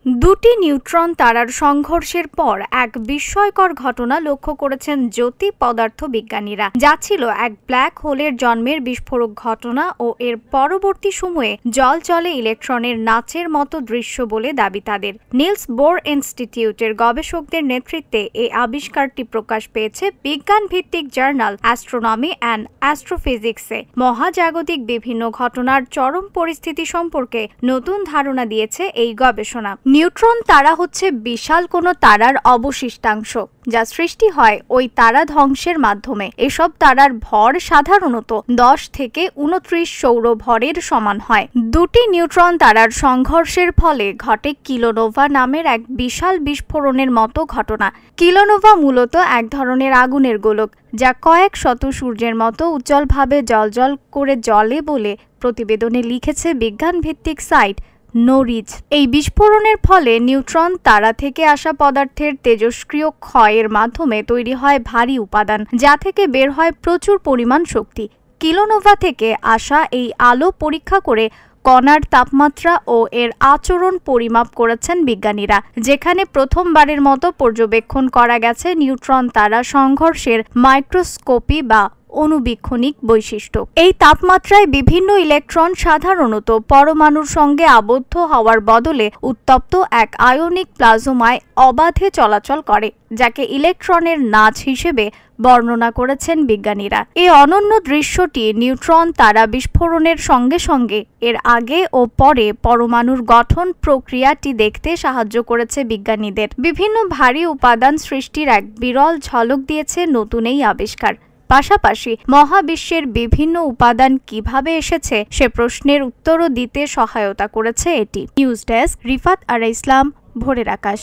দুটি নিউট্রন তারার সংঘর্ষের পর এক বিস্ময়কর ঘটনা লক্ষ্য করেছেন জ্যোতি পদার্থ বিজ্ঞানীরা, যা ছিল এক ব্ল্যাক হোলের জন্মের বিস্ফোরক ঘটনা ও এর পরবর্তী সময়ে জলে ইলেকট্রনের নাচের মতো দৃশ্য বলে দাবি তাদের। নিলস বোর ইনস্টিটিউটের গবেষকদের নেতৃত্বে এই আবিষ্কারটি প্রকাশ পেয়েছে বিজ্ঞান ভিত্তিক জার্নাল অ্যাস্ট্রোনমি অ্যান্ড অ্যাস্ট্রোফিজিক্সে। মহাজাগতিক বিভিন্ন ঘটনার চরম পরিস্থিতি সম্পর্কে নতুন ধারণা দিয়েছে এই গবেষণা। নিউট্রন তারা হচ্ছে বিশাল কোনো তারার অবশিষ্টাংশ যা সৃষ্টি হয় ওই তারা ধ্বংসের মাধ্যমে। এসব তারার ভর সাধারণত 10 থেকে 29 সৌর ভরের সমান হয়। দুটি নিউট্রন তারার সংঘর্ষের ফলে ঘটে কিলোনোভা নামের এক বিশাল বিস্ফোরণের মতো ঘটনা। কিলোনোভা মূলত এক ধরনের আগুনের গোলক যা কয়েক শত সূর্যের মতো উজ্জ্বলভাবে জ্বলজ্বল করে জ্বলে বলে প্রতিবেদনে লিখেছে বিজ্ঞান ভিত্তিক সাইট নোরিজ। এই বিস্ফোরণের ফলে নিউট্রন তারা থেকে আসা পদার্থের তেজস্ক্রিয় ক্ষয়ের মাধ্যমে তৈরি হয় ভারী উপাদান, যা থেকে বের হয় প্রচুর পরিমাণ শক্তি। কিলোনোভা থেকে আসা এই আলো পরীক্ষা করে কণার তাপমাত্রা ও এর আচরণ পরিমাপ করেছেন বিজ্ঞানীরা, যেখানে প্রথমবারের মতো পর্যবেক্ষণ করা গেছে নিউট্রন তারা সংঘর্ষের মাইক্রোস্কোপি বা অণুবীক্ষণিক বৈশিষ্ট্য। এই তাপমাত্রায় বিভিন্ন ইলেকট্রন সাধারণত পরমাণুর সঙ্গে আবদ্ধ হওয়ার বদলে উত্তপ্ত এক আয়নিক প্লাজমায় অবাধে চলাচল করে, যাকে ইলেকট্রনের নাচ হিসেবে বর্ণনা করেছেন বিজ্ঞানীরা। এই অনন্য দৃশ্যটি নিউট্রন তারা বিস্ফোরণের সঙ্গে সঙ্গে এর আগে ও পরে পরমাণুর গঠন প্রক্রিয়াটি দেখতে সাহায্য করেছে বিজ্ঞানীদের। বিভিন্ন ভারী উপাদান সৃষ্টির এক বিরল ঝলক দিয়েছে নতুন এই আবিষ্কার। পাশাপাশি মহাবিশ্বের বিভিন্ন উপাদান কিভাবে এসেছে সে প্রশ্নের উত্তরও দিতে সহায়তা করেছে এটি। নিউজ ডেস্ক, রিফাত আরা ইসলাম, ভোরের আকাশ।